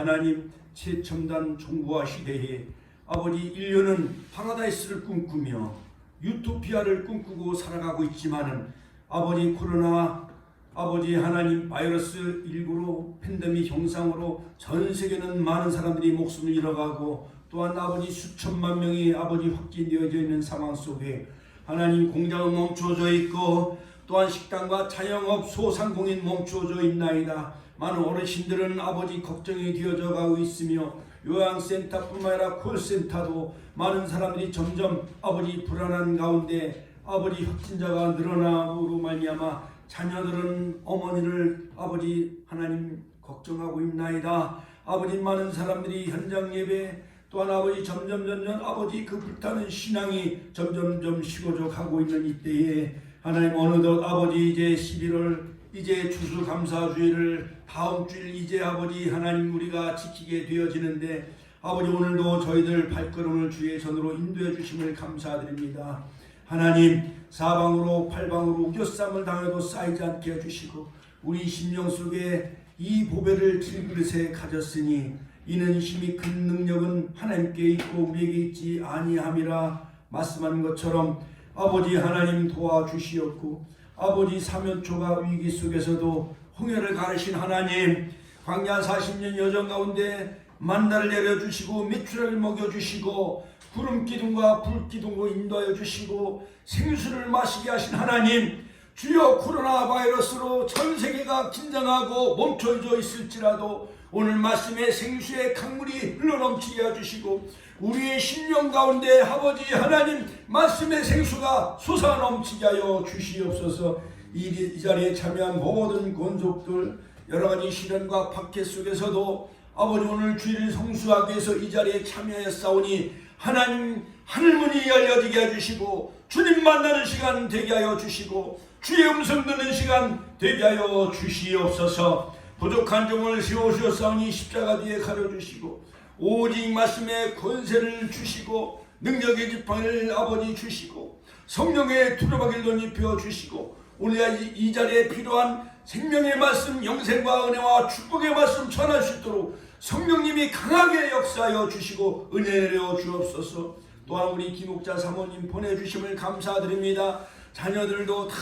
하나님 최첨단 정보화 시대에 아버지 인류는 파라다이스를 꿈꾸며 유토피아를 꿈꾸고 살아가고 있지만은 아버지 코로나 아버지 하나님 바이러스 19로 팬데믹 형상으로 전 세계는 많은 사람들이 목숨을 잃어가고 또한 아버지 수천만 명이 아버지 확진되어져 있는 상황 속에 하나님 공장은 멈춰져 있고 또한 식당과 자영업 소상공인 멈춰져 있나이다. 많은 어르신들은 아버지 걱정이 되어져 가고 있으며 요양센터뿐만 아니라 콜센터도 많은 사람들이 점점 아버지 불안한 가운데 아버지 확진자가 늘어남으로 말미암아 자녀들은 어머니를 아버지 하나님 걱정하고 있나이다. 아버지 많은 사람들이 현장 예배 또한 아버지 점점 아버지 그 불타는 신앙이 점점 식어져 가고 있는 이때에 하나님 어느덧 아버지 이제 11월 이제 추수감사주일을 다음 주일 이제 아버지 하나님 우리가 지키게 되어지는데 아버지 오늘도 저희들 발걸음을 주의 전으로 인도해 주심을 감사드립니다. 하나님 사방으로 팔방으로 우겨쌈을 당해도 쌓이지 않게 해주시고 우리 심령 속에 이 보배를 질그릇에 가졌으니 이는 힘이 큰 능력은 하나님께 있고 우리에게 있지 아니함이라 말씀한 것처럼 아버지 하나님 도와주시었고 아버지 사면초가 위기 속에서도 홍해를 가르신 하나님 광야 40년 여정 가운데 만나를 내려주시고 메추라를 먹여주시고 구름 기둥과 불 기둥으로 인도하여 주시고 생수를 마시게 하신 하나님 주여 코로나 바이러스로 전 세계가 긴장하고 멈춰져 있을지라도 오늘 말씀에 생수의 강물이 흘러넘치게 해주시고 우리의 심령 가운데 아버지 하나님 말씀의 생수가 솟아넘치게 하여 주시옵소서. 이 자리에 참여한 모든 권속들 여러가지 시련과 박해 속에서도 아버지 오늘 주일을 성수하기 위해서 이 자리에 참여했사오니 하나님 하늘문이 열려지게 해주시고 주님 만나는 시간 되게 하여 주시고 주의 음성 듣는 시간 되게 하여 주시옵소서. 부족한 종을 세우셨사오니 십자가 뒤에 가려주시고 오직 말씀의 권세를 주시고 능력의 지팡이를 아버지 주시고 성령의 두루마기를 덧입혀 주시고 오늘 이 자리에 필요한 생명의 말씀 영생과 은혜와 축복의 말씀 전할 수 있도록 성령님이 강하게 역사하여 주시고 은혜 내려 주옵소서. 또한 우리 김옥자 사모님 보내주심을 감사드립니다. 자녀들도 다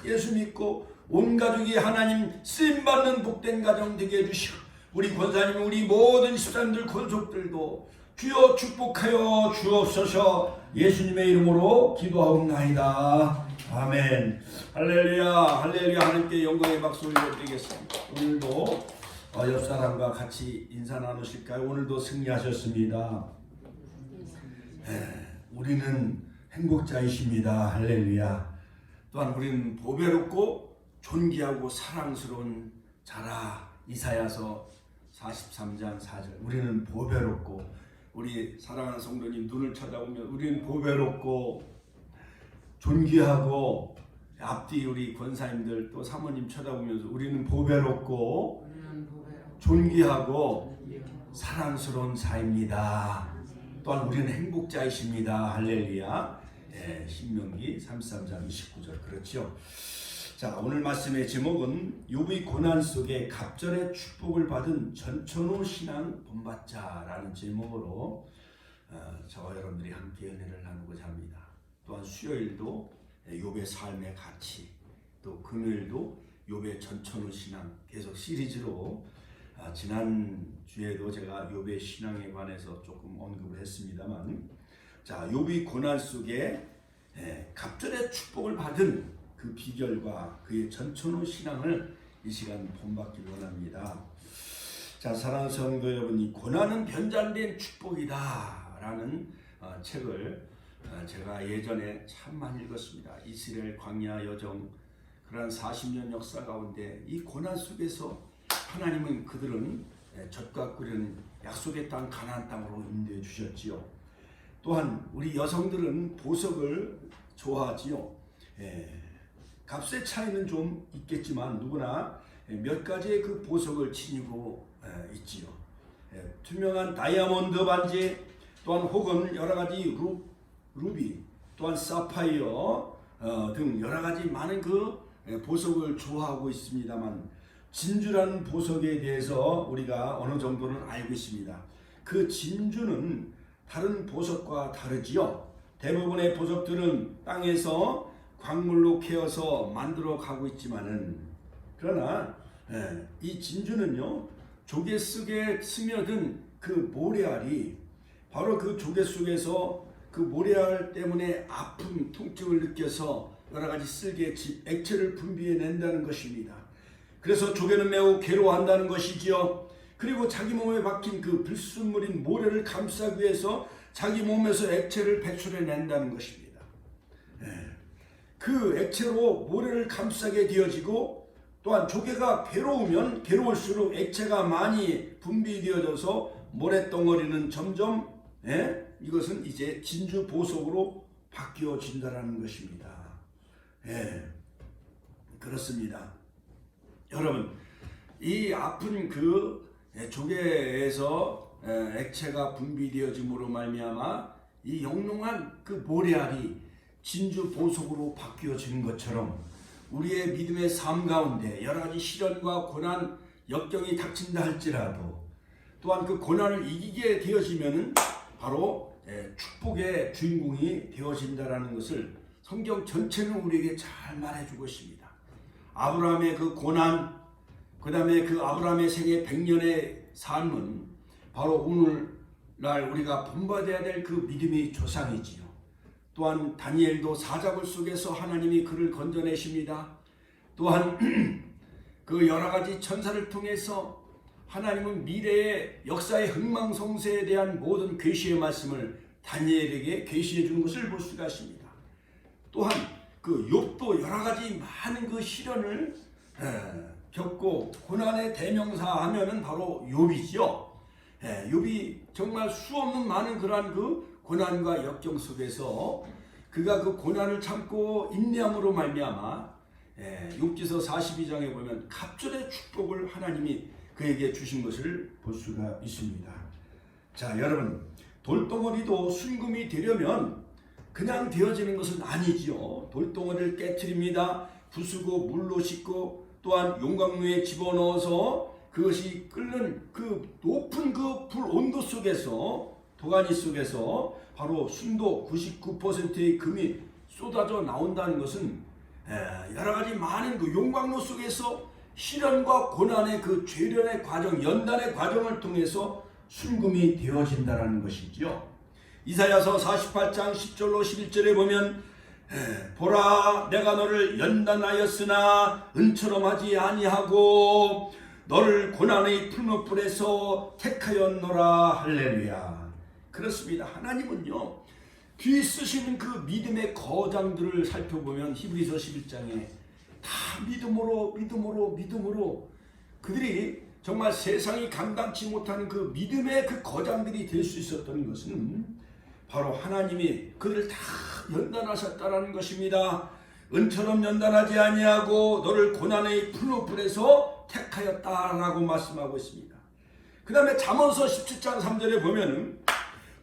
예수 믿고 온 가족이 하나님 쓰임받는 복된 가정 되게 해주시고 우리 권사님 우리 모든 집사님들 권속들도 주여 축복하여 주옵소서. 예수님의 이름으로 기도하옵나이다. 아멘. 할렐루야 할렐루야. 하나님께 영광의 박수 올려드리겠습니다. 오늘도 옆사람과 같이 인사 나누실까요? 오늘도 승리하셨습니다. 우리는 행복자이십니다. 할렐루야. 또한 우리는 보배롭고 존귀하고 사랑스러운 자라. 이사야서 43장 4절. 우리는 보배롭고 우리 사랑하는 성도님 눈을 쳐다보면 우리는 보배롭고 존귀하고 앞뒤 우리 권사님들 또 사모님 쳐다보면서 우리는 보배롭고 존귀하고 사랑스러운 자입니다. 또한 우리는 행복자이십니다. 할렐루야. 신명기 33장 29절. 그렇죠. 자, 오늘 말씀의 제목은 욥의 고난 속에 갑절의 축복을 받은 전천후 신앙 본받자라는 제목으로 저와 여러분들이 함께 은혜를 나누고자 합니다. 또한 수요일도 욥의 삶의 가치, 또 금요일도 욥의 전천후 신앙 계속 시리즈로 지난 주에도 제가 욥의 신앙에 관해서 조금 언급을 했습니다만, 자, 욥이 고난 속에 갑절의 축복을 받은 그 비결과 그의 전천후 신앙을 이 시간 본받기를 원합니다. 자, 사랑하는 성도 여러분, 이 고난은 변장된 축복이다 라는 책을 제가 예전에 참 많이 읽었습니다. 이스라엘 광야 여정 그러한 40년 역사 가운데 이 고난 속에서 하나님은 그들은 젖과 꿀은 약속의 땅 가나안 땅으로 인도해 주셨지요. 또한 우리 여성들은 보석을 좋아하지요. 값의 차이는 좀 있겠지만 누구나 몇 가지의 그 보석을 지니고 있지요. 투명한 다이아몬드 반지, 또한 혹은 여러 가지 루비, 또한 사파이어 등 여러 가지 많은 그 보석을 좋아하고 있습니다만, 진주라는 보석에 대해서 우리가 어느 정도는 알고 있습니다. 그 진주는 다른 보석과 다르지요. 대부분의 보석들은 땅에서 광물로 캐어서 만들어 가고 있지만은, 그러나 이 진주는요, 조개 속에 스며든 그 모래알이 바로 그 조개 속에서 그 모래알 때문에 아픔, 통증을 느껴서 여러 가지 쓸개, 액체를 분비해낸다는 것입니다. 그래서 조개는 매우 괴로워한다는 것이지요. 그리고 자기 몸에 박힌 그 불순물인 모래를 감싸기 위해서 자기 몸에서 액체를 배출해낸다는 것입니다. 그 액체로 모래를 감싸게 되어지고, 또한 조개가 괴로우면 괴로울수록 액체가 많이 분비되어져서 모래덩어리는 점점 이것은 이제 진주 보석으로 바뀌어진다는 것입니다. 그렇습니다. 여러분, 이 아픈 그 조개에서 액체가 분비되어짐으로 말미암아 이 영롱한 그 모래알이 진주 보석으로 바뀌어지는 것처럼 우리의 믿음의 삶 가운데 여러 가지 시련과 고난, 역경이 닥친다 할지라도 또한 그 고난을 이기게 되어지면은 바로 축복의 주인공이 되어진다라는 것을 성경 전체는 우리에게 잘 말해주고 있습니다. 아브라함의 그 고난, 그 다음에 그 아브라함의 생애 100년의 삶은 바로 오늘날 우리가 본받아야 될 그 믿음의 조상이지요. 또한 다니엘도 사자굴 속에서 하나님이 그를 건져내십니다. 또한 그 여러 가지 천사를 통해서 하나님은 미래의 역사의 흥망성쇠에 대한 모든 계시의 말씀을 다니엘에게 계시해 주는 것을 볼 수가 있습니다. 또한 그 욥도 여러 가지 많은 그 시련을 겪고 고난의 대명사 하면은 바로 욥이죠. 욥이 정말 수없는 많은 그러한 그 고난과 역경 속에서 그가 그 고난을 참고 인내함으로 말미암아 욥기서 42장에 보면 갑절의 축복을 하나님이 그에게 주신 것을 볼 수가 있습니다. 자, 여러분, 돌덩어리도 순금이 되려면 그냥 되어지는 것은 아니지요. 돌덩어리를 깨트립니다. 부수고 물로 씻고 또한 용광로에 집어넣어서 그것이 끓는 그 높은 그 불 온도 속에서, 도가니 속에서 바로 순도 99%의 금이 쏟아져 나온다는 것은 여러 가지 많은 그 용광로 속에서 시련과 고난의 그 죄련의 과정, 연단의 과정을 통해서 순금이 되어진다는 것이죠. 이사야서 48장 10절로 11절에 보면 보라, 내가 너를 연단하였으나 은처럼 하지 아니하고 너를 고난의 풀무불에서 택하였노라. 할렐루야. 그렇습니다. 하나님은요, 뒤 쓰시는 그 믿음의 거장들을 살펴보면 히브리서 11장에 다 믿음으로 그들이 정말 세상이 감당치 못하는 그 믿음의 그 거장들이 될 수 있었던 것은 바로 하나님이 그들을 다 연단하셨다라는 것입니다. 은처럼 연단하지 아니하고 너를 고난의 풀무불에서 택하였다라고 말씀하고 있습니다. 그 다음에 잠언서 17장 3절에 보면은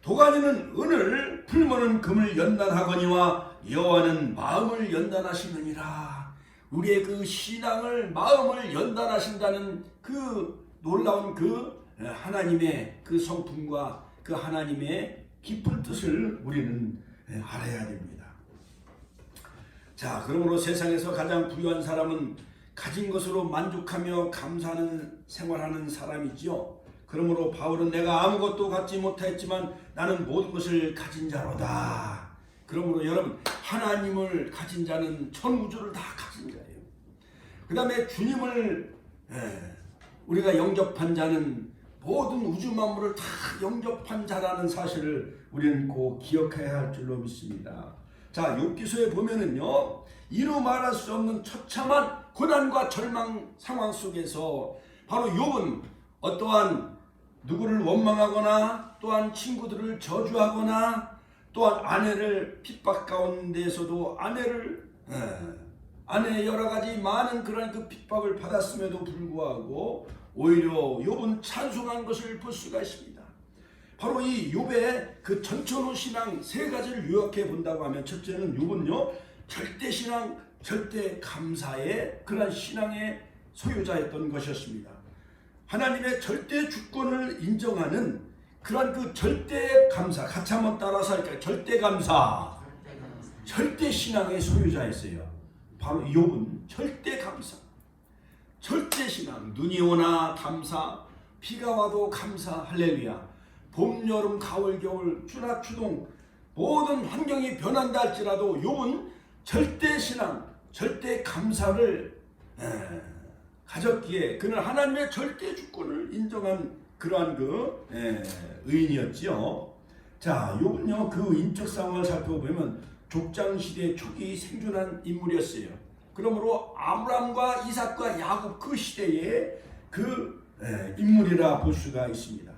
도가니는 은을, 풀무는 금을 연단하거니와 여호와는 마음을 연단하시느니라. 우리의 그 신앙을, 마음을 연단하신다는 그 놀라운 그 하나님의 그 성품과 그 하나님의 깊은 뜻을 우리는 알아야 됩니다. 자, 그러므로 세상에서 가장 부유한 사람은 가진 것으로 만족하며 감사하는 생활하는 사람이지요. 그러므로 바울은 내가 아무것도 갖지 못하였지만 나는 모든 것을 가진 자로다. 그러므로 여러분, 하나님을 가진 자는 전 우주를 다 가진 자예요. 그 다음에 주님을 우리가 영접한 자는 모든 우주 만물을 다 영접한 자라는 사실을 우리는 꼭 기억해야 할 줄로 믿습니다. 자, 욥기서에 보면은요, 이루 말할 수 없는 처참한 고난과 절망 상황 속에서 바로 욥은 어떠한 누구를 원망하거나 또한 친구들을 저주하거나 또한 아내를 핍박 가운데에서도 아내의 여러 가지 많은 그런 그 핍박을 받았음에도 불구하고 오히려 욥은 찬송한 것을 볼 수가 있습니다. 바로 이 욥의 그 전천후 신앙 세 가지를 요약해 본다고 하면, 첫째는 욥은요, 절대 신앙, 절대 감사의 그런 신앙의 소유자였던 것이었습니다. 하나님의 절대 주권을 인정하는 그러한 그 절대 감사, 같이 한번 따라서 할까요? 절대 감사, 절대 신앙의 소유자였어요. 바로 욥은 절대 감사, 절대 신앙. 눈이 오나 감사, 비가 와도 감사, 할렐루야. 봄, 여름, 가을, 겨울, 추나 추동 모든 환경이 변한다 할지라도 욥은 절대 신앙, 절대 감사를 가졌기에 그는 하나님의 절대 주권을 인정한 그러한 그 의인이었지요. 자, 욥은요 그 인적 상황을 살펴보면 족장 시대 초기 생존한 인물이었어요. 그러므로 아브라함과 이삭과 야곱 그 시대의 그 인물이라 볼 수가 있습니다.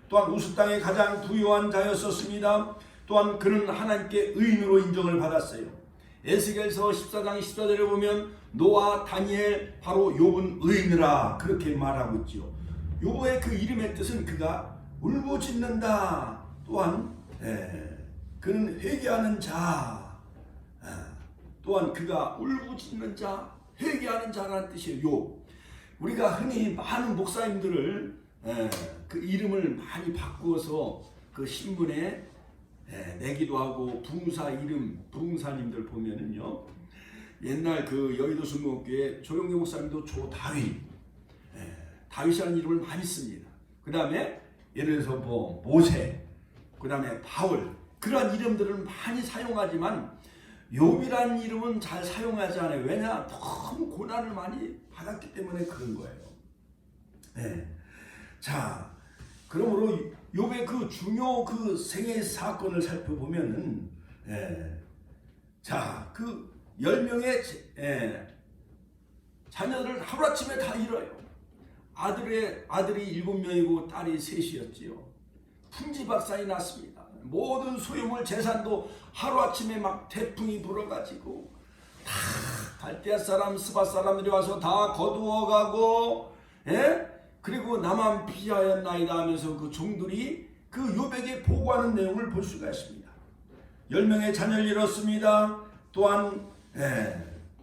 또한 우스 땅의 가장 부유한 자였었습니다. 또한 그는 하나님께 의인으로 인정을 받았어요. 에스겔서 14장 14절에 보면 노아, 다니엘, 바로 욥은 의인이라 그렇게 말하고 있지요. 욥의 그 이름의 뜻은 그가 울부짖는다. 또한 그는 회개하는 자, 또한 그가 울부짖는 자, 회개하는 자라는 뜻이에요. 욥. 우리가 흔히 많은 목사님들을 그 이름을 많이 바꾸어서 그 신문에 내기도 하고 부흥사 이름, 부흥사님들 보면은요, 옛날 그 여의도 순복음교회 조용기 목사님도 조다윗, 다윗이라는 이름을 많이 씁니다. 그 다음에 예를 들어서 뭐 모세, 그 다음에 바울, 그러한 이름들을 많이 사용하지만 욥이라는 이름은 잘 사용하지 않아요. 왜냐? 너무 고난을 많이 받았기 때문에 그런 거예요. 자, 그러므로 욥의 그 중요 그 생애 사건을 살펴보면은, 자, 그 10명의 자녀들을 하루아침에 다 잃어요. 아들이 7명이고 딸이 3이었지요. 풍지박산이 났습니다. 모든 소유물 재산도 하루아침에 막 태풍이 불어가지고 다 갈대아 사람, 스바 사람들이 와서 다 거두어가고, 그리고 나만 피하였나이다 하면서 그 종들이 그 욥에게 보고하는 내용을 볼 수가 있습니다. 10명의 자녀를 잃었습니다. 또한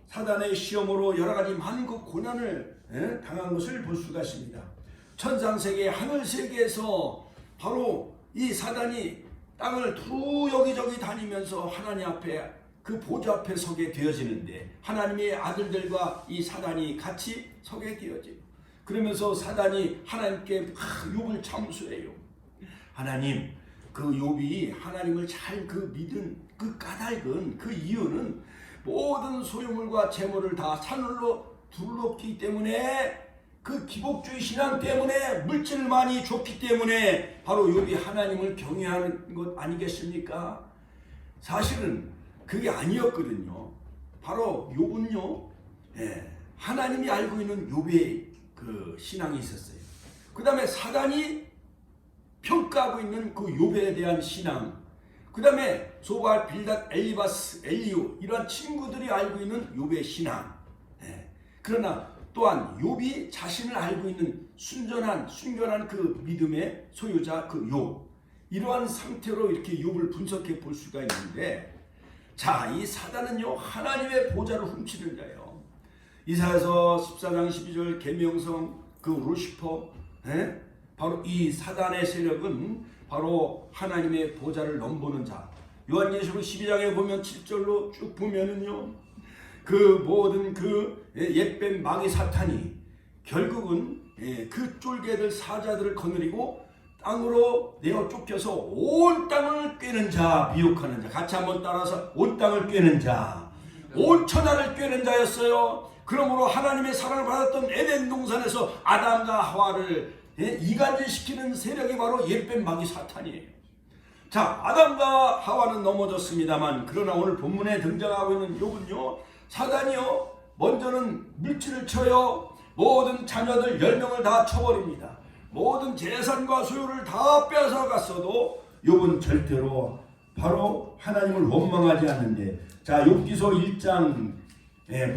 사단의 시험으로 여러 가지 많은 그 고난을 당한 것을 볼 수가 있습니다. 천상세계, 하늘세계에서 바로 이 사단이 땅을 두루 여기저기 다니면서 하나님 앞에 그 보좌 앞에 서게 되어지는데 하나님의 아들들과 이 사단이 같이 서게 되어지고, 그러면서 사단이 하나님께 욥을 참수해요. 하나님, 그 욥이 하나님을 잘 그 믿은 그 까닭은, 그 이유는 모든 소유물과 재물을 다 산울로 둘렀기 때문에, 그 기복주의 신앙 때문에, 물질을 많이 줬기 때문에 바로 욥이 하나님을 경외하는 것 아니겠습니까? 사실은 그게 아니었거든요. 바로 욥은요, 하나님이 알고 있는 욥의 그 신앙이 있었어요. 그 다음에 사단이 평가하고 있는 그 욥에 대한 신앙, 그 다음에 소발, 빌닷, 엘리바스, 엘리오 이러한 친구들이 알고 있는 욥의 신앙. 그러나 또한 욥이 자신을 알고 있는 순전한 그 믿음의 소유자 그 욥, 이러한 상태로 이렇게 욥을 분석해 볼 수가 있는데, 자, 이 사단은요 하나님의 보좌를 훔치는 자예요. 이사야서 14장 12절 계명성 그 루시퍼, 바로 이 사단의 세력은 바로 하나님의 보좌를 넘보는 자. 요한계시록 12장에 보면 7절로 쭉 보면은요, 그 모든 그 옛뱀 마귀 사탄이 결국은 그 쫄개들 사자들을 거느리고 땅으로 내어 쫓겨서 온 땅을 꿰는 자, 미혹하는 자. 같이 한번 따라서 온 땅을 꿰는 자, 온 천하를 꿰는 자였어요. 그러므로 하나님의 사랑을 받았던 에덴 동산에서 아담과 하와를 이간질시키는 세력이 바로 옛뱀 마귀 사탄이에요. 자, 아담과 하와는 넘어졌습니다만, 그러나 오늘 본문에 등장하고 있는 욥은요, 사단이요 먼저는 물질을 쳐요. 모든 자녀들 10명을 다 쳐버립니다. 모든 재산과 소유를 다 뺏어갔어도 욥은 절대로 바로 하나님을 원망하지 않는데, 자, 욥기서 1장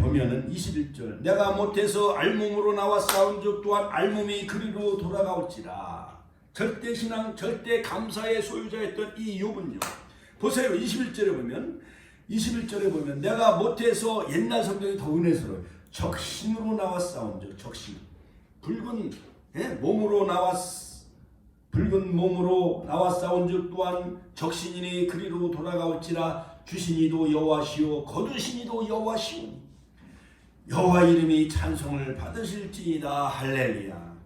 보면은 21절, 내가 못해서 알몸으로 나와 싸운즉 또한 알몸이 그리로 돌아가올지라. 절대신앙, 절대 감사의 소유자였던 이 욥은요, 보세요. 21절에 보면 내가 못해서, 옛날 성경이 더 은혜스러워요. 적신으로 나와 싸운 즉 적신. 붉은 몸으로 나와 싸운즉 또한 적신이니 그리로 돌아가올지라 주신이도 여호와시오 거두신이도 여호와시오니 여호와 이름이 찬송을 받으실지이다. 할렐루야.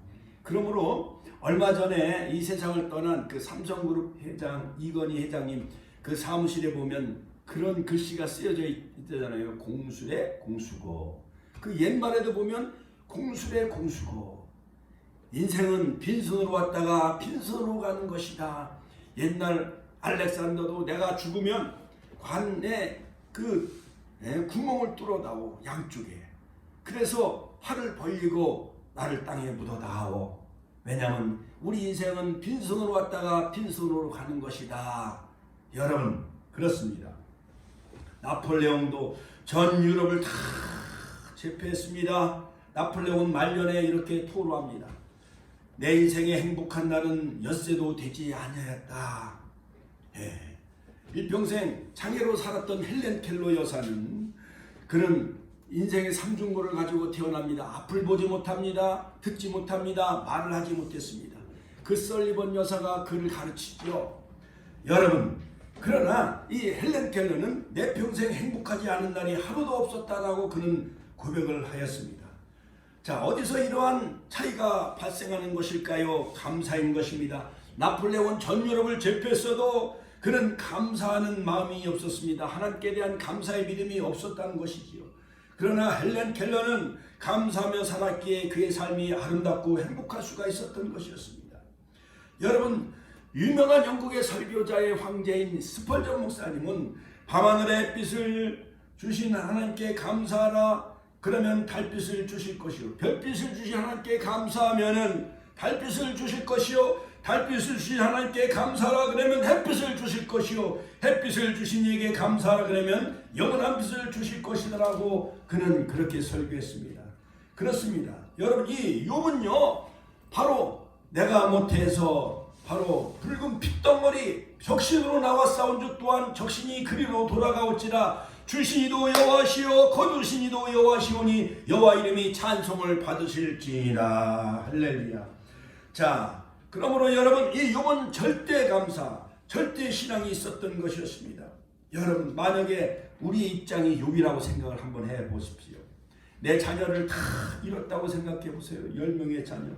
그러므로 얼마 전에 이 세상을 떠난 그 삼성그룹 회장 이건희 회장님 그 사무실에 보면 그런 글씨가 쓰여져 있잖아요. 공술의 공수고. 그 옛말에도 보면 공술의 공수고. 인생은 빈손으로 왔다가 빈손으로 가는 것이다. 옛날 알렉산더도 내가 죽으면 관에 그 구멍을 뚫어다오 양쪽에. 그래서 팔을 벌리고 나를 땅에 묻어다오. 왜냐하면 우리 인생은 빈손으로 왔다가 빈손으로 가는 것이다. 여러분 그렇습니다. 나폴레옹도 전 유럽을 다 제패했습니다. 나폴레옹은 말년에 이렇게 토로합니다. 내 인생의 행복한 날은 엿새도 되지 아니하였다. 일평생 장애로 살았던 헬렌 켈러 여사는 그는 인생의 삼중고를 가지고 태어납니다. 앞을 보지 못합니다. 듣지 못합니다. 말을 하지 못했습니다. 그 설리번 여사가 그를 가르치죠. 여러분 그러나 이 헬렌 켈러는 내 평생 행복하지 않은 날이 하루도 없었다라고 그는 고백을 하였습니다. 자, 어디서 이러한 차이가 발생하는 것일까요? 감사인 것입니다. 나폴레옹은 전 유럽을 제패했어도 그는 감사하는 마음이 없었습니다. 하나님께 대한 감사의 믿음이 없었다는 것이지요. 그러나 헬렌 켈러는 감사하며 살았기에 그의 삶이 아름답고 행복할 수가 있었던 것이었습니다. 여러분 유명한 영국의 설교자의 황제인 스펄전 목사님은 밤하늘의 햇빛을 주신 하나님께 감사하라. 그러면 달빛을 주실 것이요 별빛을 주신 하나님께 감사하면은 달빛을 주실 것이요 달빛을 주신 하나님께 감사하라 그러면 햇빛을 주실 것이요 햇빛을 주신 이에게 감사하라 그러면 영원한 빛을 주실 것이라고 그는 그렇게 설교했습니다. 그렇습니다. 여러분 이 욥은요 바로 내가 못해서 바로 붉은 핏덩어리 적신으로 나와 싸운 즉 또한 적신이 그리로 돌아가올지라 주신이도 여호와시오 거두신이도 여호와시오니 여호와 이름이 찬송을 받으실지니라. 할렐루야. 자, 그러므로 여러분 이 욥은 절대 감사, 절대 신앙이 있었던 것이었습니다. 여러분 만약에 우리의 입장이 욥이라고 생각을 한번 해보십시오. 내 자녀를 다 잃었다고 생각해 보세요. 10명의 자녀.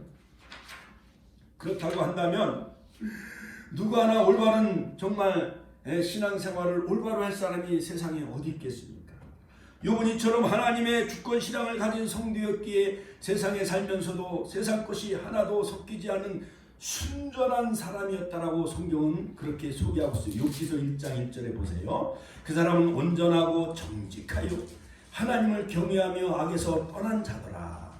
그렇다고 한다면 누구 하나 올바른 정말 신앙생활을 올바로 할 사람이 세상에 어디 있겠습니까? 욥은 이처럼 하나님의 주권 신앙을 가진 성도였기에 세상에 살면서도 세상 것이 하나도 섞이지 않은 순전한 사람이었다라고 성경은 그렇게 소개하고 있어요. 욥기서 1장 1절에 보세요. 그 사람은 온전하고 정직하여 하나님을 경외하며 악에서 떠난 자더라.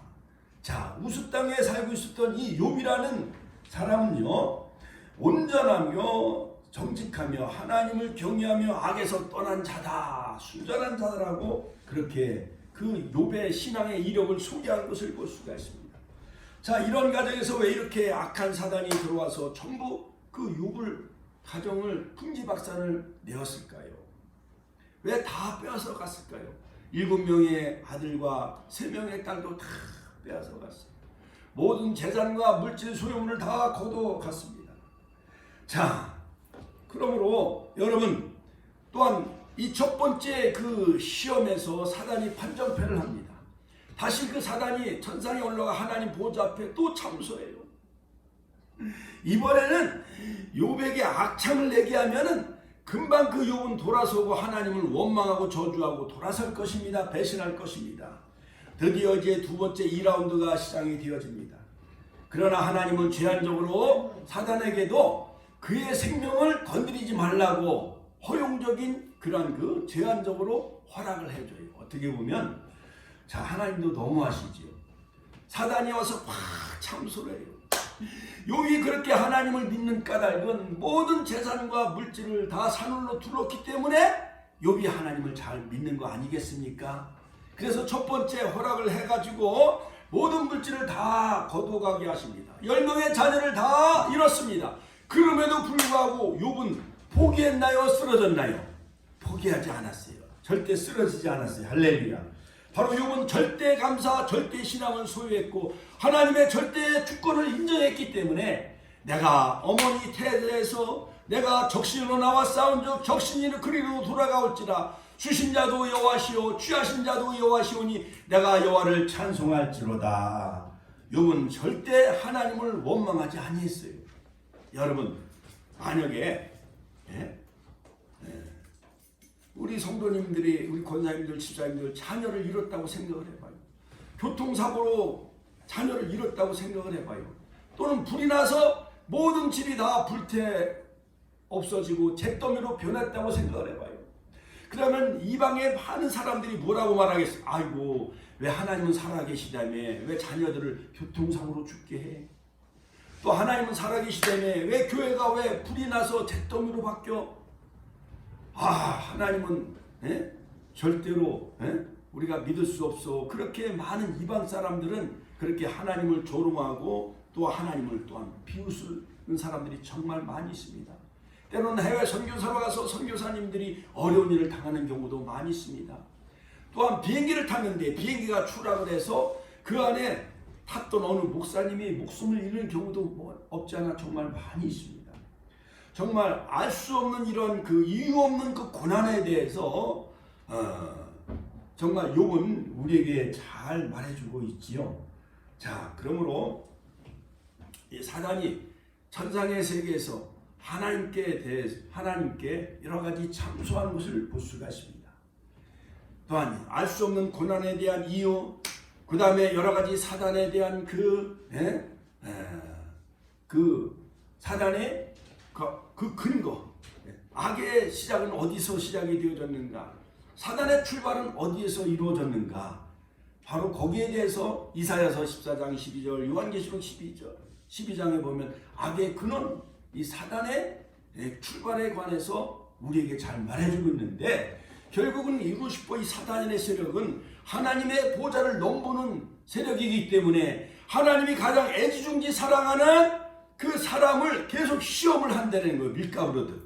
자, 우스 땅에 살고 있었던 이 욥이라는 사람은요 온전하며 정직하며 하나님을 경외하며 악에서 떠난 자다, 순전한 자라고 그렇게 그 욥의 신앙의 이력을 소개한 것을 볼 수가 있습니다. 자, 이런 가정에서 왜 이렇게 악한 사단이 들어와서 전부 그 욥을 가정을 풍지박산을 내었을까요? 왜 다 빼앗아 갔을까요? 7명의 아들과 3명의 딸도 다 빼앗아 갔어요. 모든 재산과 물질 소유물을 다 거둬 갔습니다. 자, 그러므로 여러분 또한 이 첫 번째 그 시험에서 사단이 판정패를 합니다. 다시 그 사단이 천상에 올라가 하나님 보좌 앞에 또 참소해요. 이번에는 욥에게 악창을 내게 하면은 금방 그 욥은 돌아서고 하나님을 원망하고 저주하고 돌아설 것입니다. 배신할 것입니다. 드디어 이제 두 번째 2라운드가 시작이 되어집니다. 그러나 하나님은 제한적으로 사단에게도 그의 생명을 건드리지 말라고 허용적인 그런 그 제한적으로 허락을 해줘요. 어떻게 보면 자, 하나님도 너무하시지요. 사단이 와서 막 참소를 해요. 욥이 그렇게 하나님을 믿는 까닭은 모든 재산과 물질을 다 산울로 둘렀기 때문에 욥이 하나님을 잘 믿는 거 아니겠습니까? 그래서 첫 번째 허락을 해가지고 모든 물질을 다 거둬가게 하십니다. 10명의 자녀를 다 잃었습니다. 그럼에도 불구하고 욥은 포기했나요? 쓰러졌나요? 포기하지 않았어요. 절대 쓰러지지 않았어요. 할렐루야. 바로 욥은 절대 감사, 절대 신앙을 소유했고 하나님의 절대 주권을 인정했기 때문에 내가 어머니 태에서 내가 적신으로 나와 싸운즉 적신이는 그리로 돌아가올지라 주신 자도 여호와시오 취하신 자도 여호와시오니 내가 여호와를 찬송할지로다. 욥은 절대 하나님을 원망하지 아니했어요. 여러분 만약에 우리 성도님들이 우리 권사님들 집사님들 자녀를 잃었다고 생각을 해봐요. 교통사고로 자녀를 잃었다고 생각을 해봐요. 또는 불이 나서 모든 집이 다 불태 없어지고 잿더미로 변했다고 생각을 해봐요. 그러면 이방의 많은 사람들이 뭐라고 말하겠어요? 아이고 왜 하나님은 살아계시다며 왜 자녀들을 교통사고로 죽게 해? 또 하나님은 살아계시다며 왜 교회가 왜 불이 나서 잿더미로 바뀌어? 하나님은 절대로 우리가 믿을 수 없어. 그렇게 많은 이방 사람들은 그렇게 하나님을 조롱하고 또 하나님을 또한 비웃는 사람들이 정말 많이 있습니다. 때로는 해외 선교사로 가서 선교사님들이 어려운 일을 당하는 경우도 많이 있습니다. 또한 비행기를 탔는데 비행기가 추락을 해서 그 안에 탔던 어느 목사님이 목숨을 잃는 경우도 없지 않아 정말 많이 있습니다. 정말 알 수 없는 이런 그 이유 없는 그 고난에 대해서 정말 욥은 우리에게 잘 말해주고 있지요. 자, 그러므로 이 사단이 천상의 세계에서 하나님께 여러 가지 참소하는 것을 볼 수가 있습니다. 또한 알 수 없는 고난에 대한 이유, 그 다음에 여러 가지 사단에 대한 그 사단의 그 근거, 악의 시작은 어디서 시작이 되어졌는가, 사단의 출발은 어디에서 이루어졌는가, 바로 거기에 대해서 이사야서 14장 12절, 요한계시록 12장에 보면 악의 근원, 이 사단의 출발에 관해서 우리에게 잘 말해주고 있는데, 결국은 이루고 싶어 이 사단의 세력은 하나님의 보좌를 넘보는 세력이기 때문에 하나님이 가장 애지중지 사랑하는 그 사람을 계속 시험을 한다는 거예요. 밀가루로든.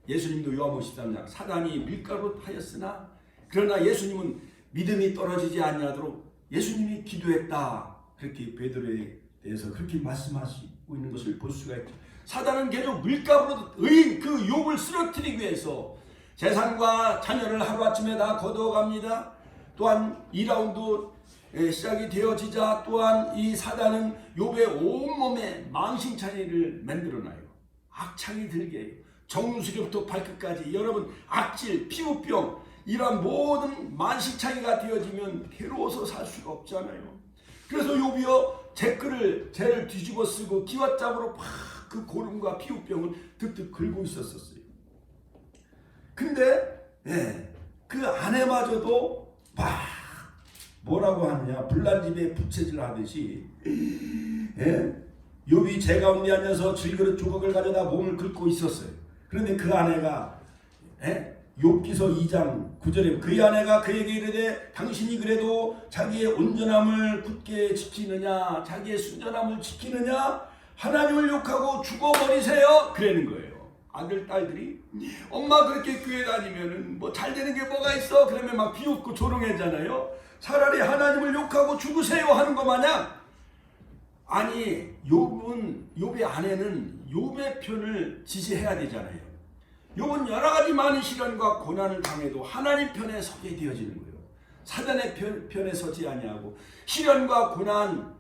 예수님도 요한복음 13장 사단이 밀가루 하였으나 그러나 예수님은 믿음이 떨어지지 아니하도록 예수님이 기도했다. 그렇게 베드로에 대해서 그렇게 말씀하시고 있는 것을 볼 수가 있죠. 사단은 계속 밀가루로 의인 그 욥을 쓰러뜨리기 위해서 재산과 자녀를 하루아침에 다 거두어갑니다. 또한 2라운드 시작이 되어지자 또한 이 사단은 욥의 온몸에 망신창이를 만들어놔요. 악창이 들게 해요. 정수리부터 발끝까지 여러분 악질, 피부병 이러한 모든 만신창이가 되어지면 괴로워서 살 수가 없잖아요. 그래서 욥이요 죄를 뒤집어 쓰고 기왓잡으로 막 그 고름과 피부병을 득득 긁고 있었어요. 근데 그 아내마저도 막 뭐라고 하느냐, 불난 집에 부채질 하듯이 욥이 제 가운데 앉아서 질그릇 조각을 가져다 몸을 긁고 있었어요. 그런데 그 아내가 욥기서 2장 9절에 그의 아내가 그에게 이르되 당신이 그래도 자기의 온전함을 굳게 지키느냐, 자기의 순전함을 지키느냐, 하나님을 욕하고 죽어버리세요. 그러는 거예요. 아들 딸들이 엄마 그렇게 교회 다니면은 뭐 잘 되는 게 뭐가 있어? 그러면 막 비웃고 조롱하잖아요. 차라리 하나님을 욕하고 죽으세요 하는 거 마냥. 아니 욥의 아내는 욥의 편을 지지해야 되잖아요. 욥은 여러 가지 많은 시련과 고난을 당해도 하나님 편에 서게 되어지는 거예요. 사단의 편에 서지 아니하고 시련과 고난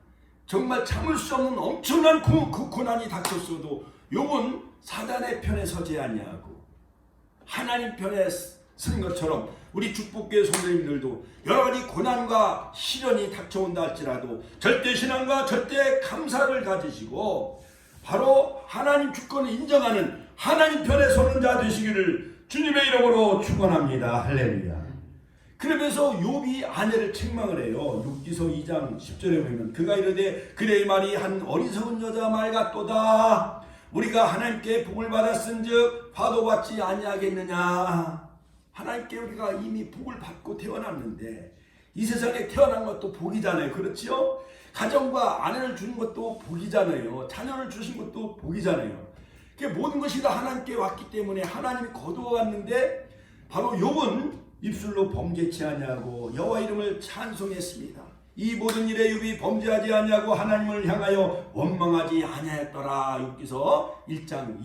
정말 참을 수 없는 엄청난 그 고난이 닥쳤어도 욥은 사단의 편에 서지 아니하고 하나님 편에 선 것처럼 우리 축복교회 성도님들도 여러 가지 고난과 시련이 닥쳐온다 할지라도 절대 신앙과 절대 감사를 가지시고 바로 하나님 주권을 인정하는 하나님 편에 서는 자 되시기를 주님의 이름으로 축원합니다. 할렐루야. 그러면서 욥이 아내를 책망을 해요. 욥기서 2장 10절에 보면 그가 이르되 그의 말이 한 어리석은 여자 말 같도다. 우리가 하나님께 복을 받았은즉 화도 받지 아니하겠느냐. 하나님께 우리가 이미 복을 받고 태어났는데 이 세상에 태어난 것도 복이잖아요. 그렇지요? 가정과 아내를 주는 것도 복이잖아요. 자녀를 주신 것도 복이잖아요. 모든 것이 다 하나님께 왔기 때문에 하나님이 거두어 왔는데 바로 욥은 입술로 범죄치 아니하고 여호와 이름을 찬송했습니다. 이 모든 일에 욥이 범죄하지 아니하고 하나님을 향하여 원망하지 아니하였더라. 욥기서 1장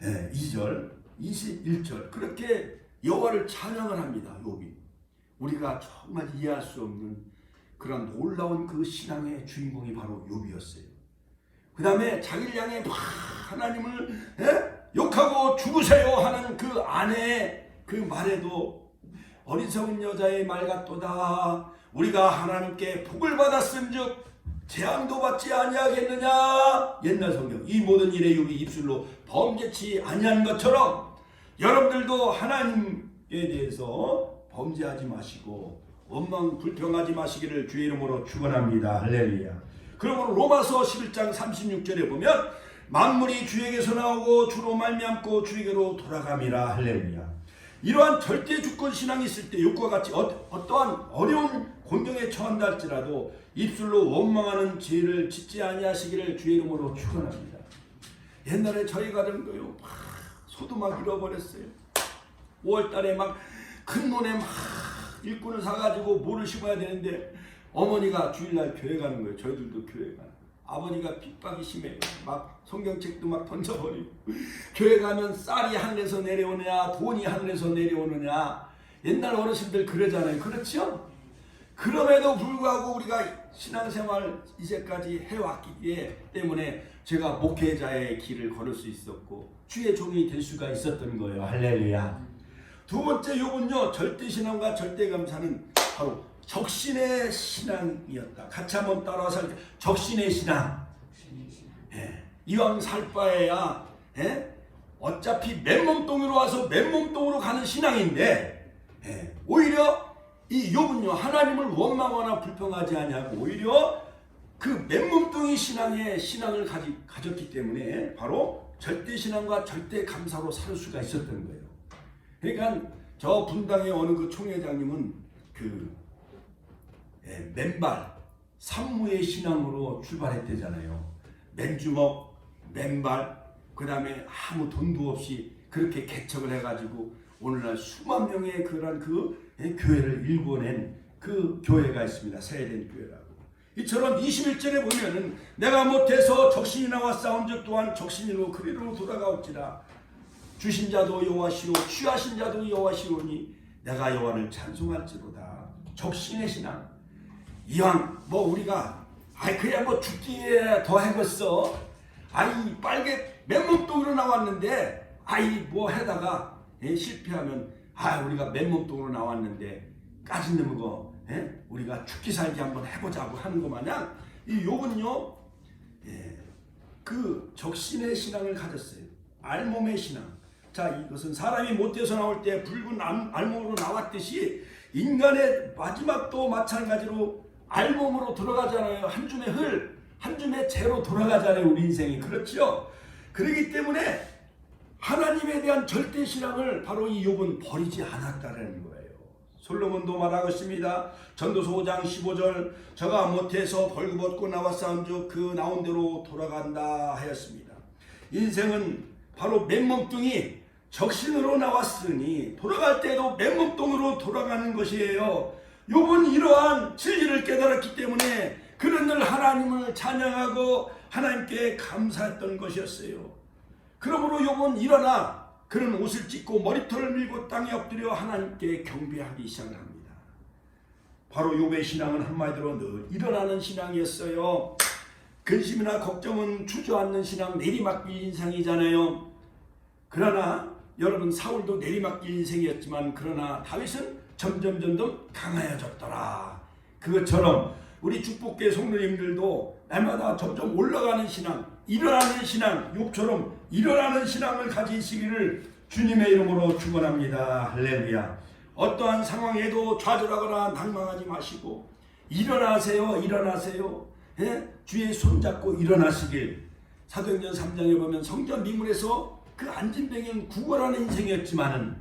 22절 21절 그렇게 여호와를 찬양을 합니다. 욥이. 우리가 정말 이해할 수 없는 그런 놀라운 그 신앙의 주인공이 바로 욥이었어요. 그 다음에 자기를 향해 막 하나님을 욕하고 죽으세요 하는 그 아내의 그 말에도 어리석은 여자의 말 같도다. 우리가 하나님께 복을 받았은즉 재앙도 받지 아니하겠느냐. 옛날 성경. 이 모든 일에 욥이 입술로 범죄치 아니한 것처럼 여러분들도 하나님에 대해서 범죄하지 마시고 원망 불평하지 마시기를 주의 이름으로 축원합니다. 할렐루야. 그러므로 로마서 11장 36절에 보면 만물이 주에게서 나오고 주로 말미암고 주에게로 돌아감이라. 할렐루야. 이러한 절대 주권 신앙이 있을 때 욥과 같이 어떠한 어려운 곤경에 처한다 할지라도 입술로 원망하는 죄를 짓지 아니하시기를 주의 이름으로 축원합니다. 옛날에 저희 가정도요 막 소도 막 잃어버렸어요. 5월달에 막 큰 논에 막 일꾼을 사가지고 모를 심어야 되는데 어머니가 주일날 교회 가는 거예요. 저희들도 교회 가는. 아버지가 핍박이 심해요. 막 성경책도 막 던져버리고 교회 가면 쌀이 하늘에서 내려오느냐 돈이 하늘에서 내려오느냐. 옛날 어르신들 그러잖아요. 그렇죠? 그럼에도 불구하고 우리가 신앙생활 이제까지 해왔기 때문에 제가 목회자의 길을 걸을 수 있었고 주의 종이 될 수가 있었던 거예요. 할렐루야. 두 번째 욥은요 절대신앙과 절대감사는 바로 적신의 신앙이었다. 같이 한번 따라서 적신의 신앙. 이왕 살 바에야 어차피 맨몸뚱이로 와서 맨몸뚱이로 가는 신앙인데 오히려 이 욥은요 하나님을 원망하거나 불평하지 아니하고 오히려 그 맨몸뚱이 신앙을 가졌기 때문에 바로 절대신앙과 절대감사로 살 수가 있었던 거예요. 그러니까 저 분당의 어느 그 총회장님은 그 맨발 산무의 신앙으로 출발했대잖아요. 맨주먹 맨발 그 다음에 아무 돈도 없이 그렇게 개척을 해가지고 오늘날 수만 명의 그런 그 교회를 일궈낸 그 교회가 있습니다. 세례된 교회라고. 이처럼 21절에 보면은 내가 못해서 적신이 나와 싸운 적 또한 적신이로 그리로 돌아가올지라. 주신 자도 여호와시오 취하신 자도 여호와시오니 내가 여호와를 찬송할지로다. 적신의 신앙. 이왕 뭐 우리가 그냥 뭐 죽기에 더 해봤어. 빨개 맨몸뚱이로 나왔는데 뭐 해다가 실패하면 우리가 맨몸뚱이로 나왔는데 까짓 거 우리가 죽기 살기 한번 해보자고 하는 것 마냥 이 욥은요 그 적신의 신앙을 가졌어요. 알몸의 신앙. 자, 이것은 사람이 못돼서 나올 때 붉은 알몸으로 나왔듯이 인간의 마지막도 마찬가지로 알몸으로 돌아가잖아요. 한 줌의 흙, 한 줌의 재로 돌아가잖아요. 우리 인생이. 그렇죠? 그렇기 때문에 하나님에 대한 절대신앙을 바로 이 욥은 버리지 않았다는 거예요. 솔로몬도 말하고 있습니다. 전도서 5장 15절 저가 못해서 벌금 얻고 나왔사온즉 그 나온 대로 돌아간다 하였습니다. 인생은 바로 맨몸뚱이 적신으로 나왔으니 돌아갈 때도 맨몸뚱으로 돌아가는 것이에요. 욥은 이러한 진리를 깨달았기 때문에 그는 늘 하나님을 찬양하고 하나님께 감사했던 것이었어요. 그러므로 욥은 일어나 그는 옷을 찢고 머리털을 밀고 땅에 엎드려 하나님께 경배하기 시작을 합니다. 바로 욥의 신앙은 한마디로 늘 일어나는 신앙이었어요. 근심이나 걱정은 주저앉는 신앙, 내리막길 인생이잖아요. 그러나 여러분 사울도 내리막길 인생이었지만 그러나 다윗은 점점 강해졌더라. 그것처럼 우리 축복계 성도님들도 날마다 점점 올라가는 신앙, 일어나는 신앙, 욥처럼 일어나는 신앙을 가지시기를 주님의 이름으로 축원합니다. 할렐루야. 어떠한 상황에도 좌절하거나 낭망하지 마시고 일어나세요. 주의 손잡고 일어나시길. 사도행전 3장에 보면 성전 미문에서 그 안진뱅이는 구걸하는 인생이었지만은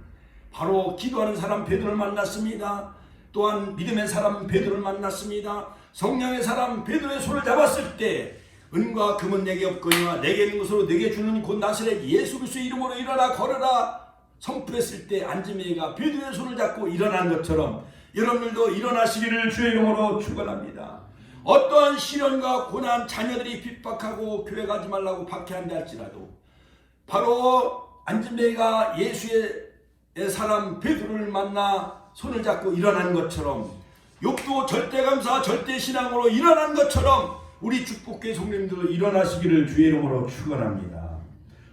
바로 기도하는 사람 베드로를 만났습니다. 또한 믿음의 사람 베드로를 만났습니다. 성령의 사람 베드로의 손을 잡았을 때 은과 금은 내게 없거니와 내게 있는 것으로 내게 주는 곧 나사렛 예수 그리스도의 이름으로 일어나 걸어라. 성불했을 때 안지메가 베드로의 손을 잡고 일어난 것처럼 여러분들도 일어나시기를 주의 이름으로 축원합니다. 어떠한 시련과 고난, 자녀들이 핍박하고 교회 가지 말라고 박해한다 할지라도 바로 안지메가 예수의 사람 베드로를 만나 손을 잡고 일어난 것처럼 욥도 절대감사 절대신앙으로 일어난 것처럼 우리 축복교회 성도님들 일어나시기를 주의 이름으로 축원합니다.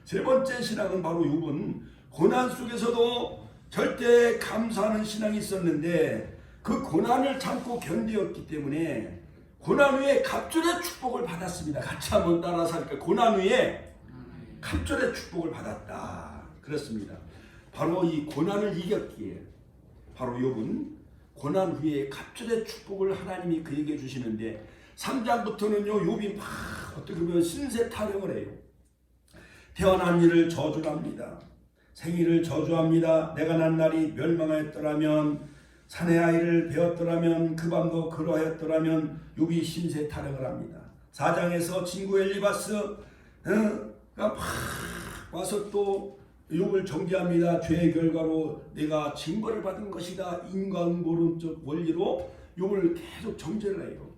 세 번째 신앙은 바로 욥은 고난 속에서도 절대 감사하는 신앙이 있었는데 그 고난을 참고 견디었기 때문에 고난 후에 갑절의 축복을 받았습니다. 같이 한번 따라서 하니까 고난 후에 갑절의 축복을 받았다. 그렇습니다. 바로 이 고난을 이겼기에 바로 욥은 고난 후에 갑절의 축복을 하나님이 그에게 주시는데 3장부터는요 욥이 막 어떻게 보면 신세 타령을 해요. 태어난 이를 저주합니다. 생일을 저주합니다. 내가 난 날이 멸망하였더라면 사내 아이를 베었더라면 그 밤도 그러하였더라면 욥이 신세 타령을 합니다. 4장에서 친구 엘리바스가 막 와서 또 욥을 정죄합니다. 죄의 결과로 내가 징벌을 받은 것이다. 인과응보론적 원리로 욥을 계속 정죄를 해요.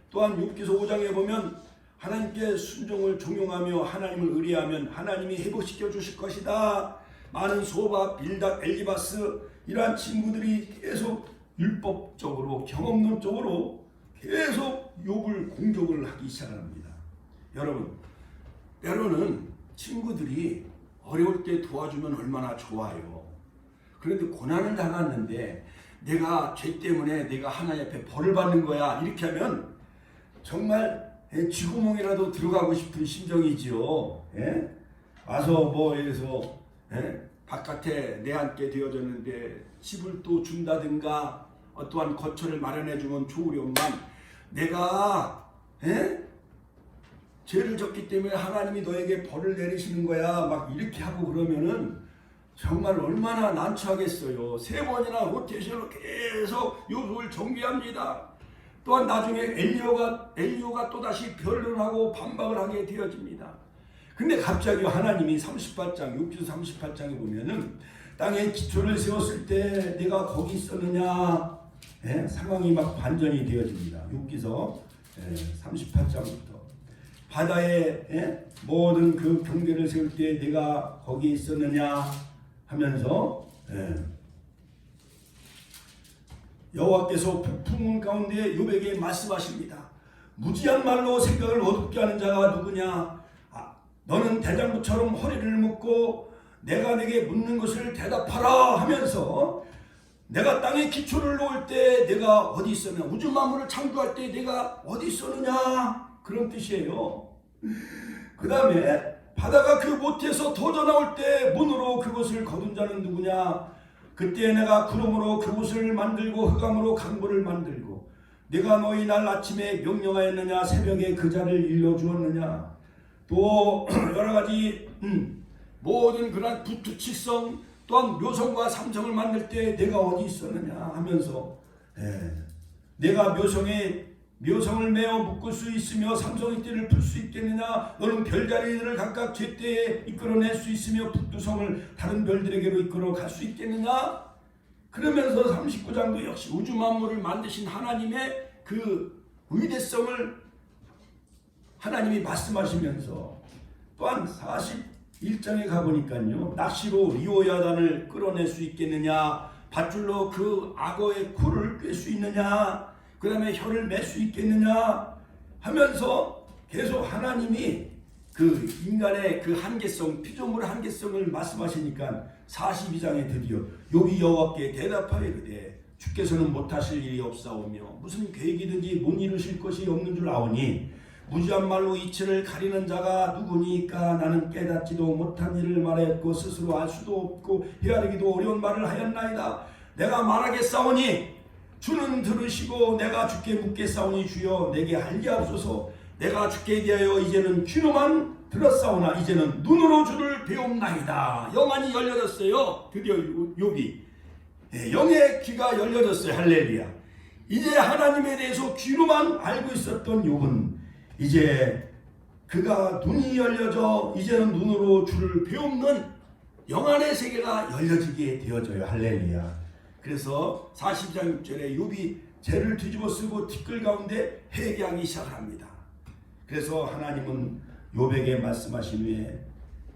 또한 욥기서 5장에 보면 하나님께 순종을 종용하며 하나님을 의뢰하면 하나님이 회복시켜 주실 것이다. 많은 소바, 빌닷, 엘리바스 이러한 친구들이 계속 율법적으로 경험론적으로 계속 욥을 공격을 하기 시작합니다. 여러분 때로는 친구들이 어려울 때 도와주면 얼마나 좋아요. 그런데 고난을 당했는데 내가 죄 때문에 내가 하나님 앞에 벌을 받는 거야 이렇게 하면 정말 쥐구멍이라도 들어가고 싶은 심정이지요. 예? 와서 뭐 해서 바깥에 내앉게 되어졌는데 집을 또 준다든가 어떠한 거처를 마련해 주면 좋으련만 내가 죄를 졌기 때문에 하나님이 너에게 벌을 내리시는 거야 막 이렇게 하고 그러면은 정말 얼마나 난처하겠어요. 3번이나 로테이션으로 계속 욥을 정죄합니다. 또한 나중에 엘리오가 또다시 변론하고 반박을 하게 되어집니다. 근데 갑자기 하나님이 38장, 욥기서 38장에 보면은 땅에 기초를 세웠을 때 내가 거기 있었느냐 상황이 막 반전이 되어집니다. 욥기서 38장부터 바다에 모든 그 경계를 세울 때 내가 거기 있었느냐 하면서 여호와께서 북풍 가운데 욥에게 말씀하십니다. 무지한 말로 생각을 어둡게 하는 자가 누구냐? 너는 대장부처럼 허리를 묶고 내가 내게 묻는 것을 대답하라 하면서 내가 땅에 기초를 놓을 때 내가 어디 있었느냐? 우주 만물을 창조할 때 내가 어디 있었느냐? 그런 뜻이에요. 그 다음에 바다가 그 못에서 터져 나올 때 문으로 그것을 거둔 자는 누구냐? 그때 내가 구름으로 그곳을 만들고 흑암으로 강물을 만들고 내가 너희 날 아침에 명령하였느냐? 새벽에 그 자를 일러주었느냐? 또 여러가지 모든 그런 부투치성 또한 묘성과 삼성을 만들 때 내가 어디 있었느냐 하면서 내가 묘성을 메어 묶을 수 있으며 삼성의 띠를 풀 수 있겠느냐? 너는 별자리들을 각각 제때에 이끌어낼 수 있으며 북두성을 다른 별들에게로 이끌어 갈 수 있겠느냐? 그러면서 39장도 역시 우주 만물을 만드신 하나님의 그 위대성을 하나님이 말씀하시면서 또한 41장에 가보니까요 낚시로 리오야단을 끌어낼 수 있겠느냐? 밧줄로 그 악어의 코를 꿰 수 있느냐? 그 다음에 혀를 맬 수 있겠느냐 하면서 계속 하나님이 그 인간의 그 한계성, 피조물의 한계성을 말씀하시니까 42장에 드디어 욥이 여호와께 대답하이르되 주께서는 못하실 일이 없사오며 무슨 계획이든지 못 이루실 것이 없는 줄 아오니 무지한 말로 이치를 가리는 자가 누구니까? 나는 깨닫지도 못한 일을 말하였고 스스로 알 수도 없고 헤아리기도 어려운 말을 하였나이다. 내가 말하겠사오니 주는 들으시고 내가 주께 묻겠사오니 주여 내게 알리옵소서. 내가 주께 대하여 이제는 귀로만 들었사오나 이제는 눈으로 주를 배움나이다. 영안이 열려졌어요. 드디어 욥이 영의 귀가 열려졌어요. 할렐루야. 이제 하나님에 대해서 귀로만 알고 있었던 욥은 이제 그가 눈이 열려져 이제는 눈으로 주를 배움는 영안의 세계가 열려지게 되어져요. 할렐루야. 그래서 42장 6절에 욥이 죄를 뒤집어 쓰고 티끌 가운데 회개하기 시작합니다. 그래서 하나님은 욥에게 말씀하신 후에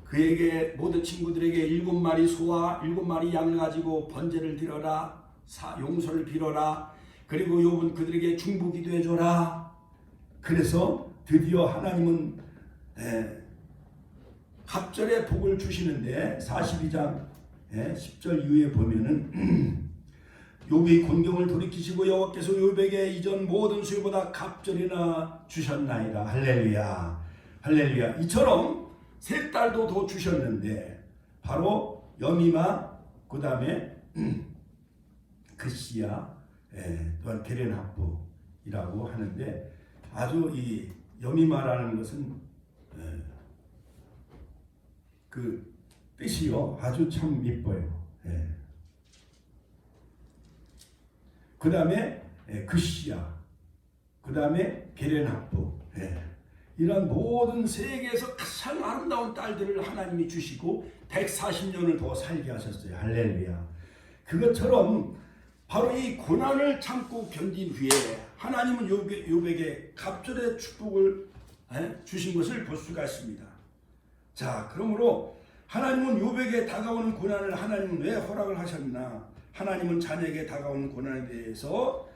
그에게 모든 친구들에게 7마리 소와 7마리 양을 가지고 번제를 드려라, 용서를 빌어라. 그리고 욥은 그들에게 중보기도 해줘라. 그래서 드디어 하나님은 갑절의 복을 주시는데 42장 10절 이후에 보면은 욥이 곤경을 돌이키시고 여호와께서 욥에게 이전 모든 수요보다 갑절이나 주셨나이다. 할렐루야. 할렐루야. 이처럼 세 딸도 더 주셨는데 바로 여미마, 그 다음에 그시야, 또한 게렌하프이라고 하는데 아주 이 여미마라는 것은 그 뜻이요 아주 참 이뻐요. 그 다음에 그시야, 그 다음에 게렌하프, 이런 모든 세계에서 가장 아름다운 딸들을 하나님이 주시고 140년을 더 살게 하셨어요. 할렐루야. 그것처럼 바로 이 고난을 참고 견딘 후에 하나님은 욥에게 갑절의 축복을 주신 것을 볼 수가 있습니다. 자, 그러므로 하나님은 욥에게 다가오는 고난을 하나님은 왜 허락을 하셨나? 하나님은 자녀에게 다가오는 고난에 대해서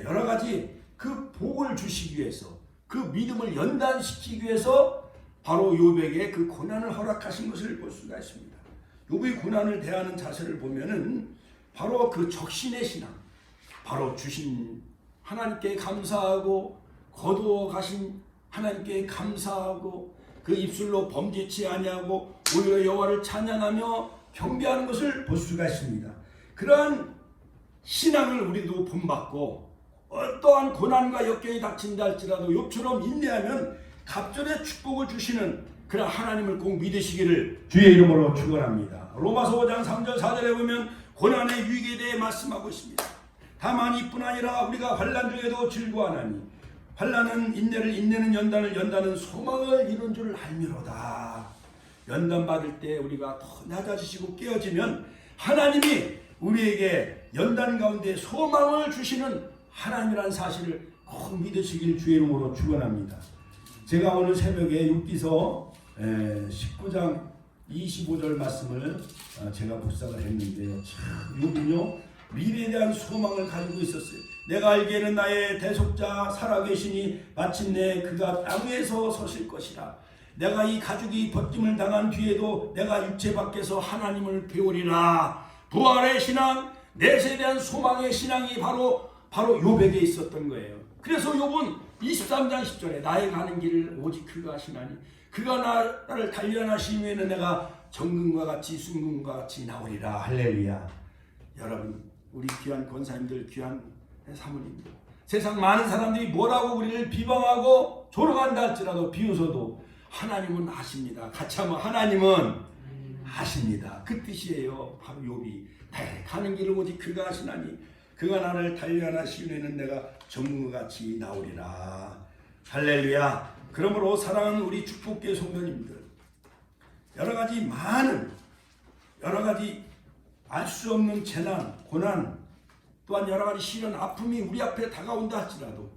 여러 가지 그 복을 주시기 위해서, 그 믿음을 연단시키기 위해서 바로 욥에게 그 고난을 허락하신 것을 볼 수가 있습니다. 욥의 고난을 대하는 자세를 보면은 바로 그 적신의 신앙, 바로 주신 하나님께 감사하고 거두어 가신 하나님께 감사하고 그 입술로 범죄치 아니하고 오히려 여호와를 찬양하며 경배하는 것을 볼 수가 있습니다. 그러한 신앙을 우리도 본받고 어떠한 고난과 역경이 닥친다 할지라도 욥처럼 인내하면 갑절의 축복을 주시는 그런 하나님을 꼭 믿으시기를 주의 이름으로 축원합니다. 로마서 5장 3절 4절에 보면 고난의 유익에 대해 말씀하고 있습니다. 다만 이뿐 아니라 우리가 환난 중에도 즐거워하나니 환난은 인내를, 인내는 연단을, 연단은 소망을 이룬 줄 알미로다. 연단 받을 때 우리가 더 낮아지시고 깨어지면 하나님이 우리에게 연단 가운데 소망을 주시는 하나님이라는 사실을 꼭 믿으시길 주의 이름으로 축원합니다. 제가 오늘 새벽에 욥기서 19장 25절 말씀을 제가 묵상을 했는데요. 참 욥은요 미래에 대한 소망을 가지고 있었어요. 내가 알기에는 나의 대속자 살아계시니 마침내 그가 땅 위에서 서실 것이라. 내가 이 가죽이 벗김을 당한 뒤에도 내가 육체 밖에서 하나님을 배우리라. 부활의 신앙, 내세에 대한 소망의 신앙이 바로 욥에게 있었던 거예요. 그래서 욥은 23장 10절에 나의 가는 길을 오직 그가 하시나니 그가 나를 단련하신 후에는 내가 정금과 같이 순금과 같이 나오리라. 할렐루야. 여러분, 우리 귀한 권사님들, 귀한 사모님들, 세상 많은 사람들이 뭐라고 우리를 비방하고 조롱한다 할지라도 비웃어도 하나님은 아십니다. 같이 하면 하나님은 아십니다. 그 뜻이에요. 바로 욥이 가는 길을 오직 그가 하시나니 그가 나를 단련하신 후에는 내가 정금과 같이 나오리라. 할렐루야. 그러므로 사랑하는 우리 축복계 성도님들, 여러 가지 알 수 없는 재난, 고난, 또한 여러 가지 시련, 아픔이 우리 앞에 다가온다 할지라도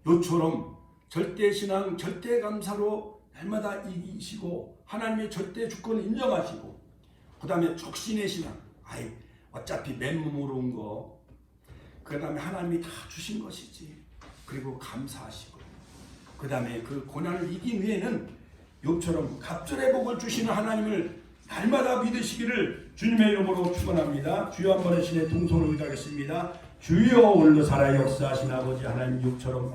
요처럼 절대신앙, 절대감사로 날마다 이기시고 하나님의 절대 주권을 인정하시고 그 다음에 적신의 신앙, 어차피 맨몸으로 온 거, 그 다음에 하나님이 다 주신 것이지, 그리고 감사하시고 그 다음에 그 고난을 이긴 후에는 욥처럼 갑절의 복을 주시는 하나님을 날마다 믿으시기를 주님의 이름으로 축원합니다. 주여 한 번의 신의 동선을 의도하겠습니다. 주여 오늘도 살아 역사하신 아버지 하나님, 욥처럼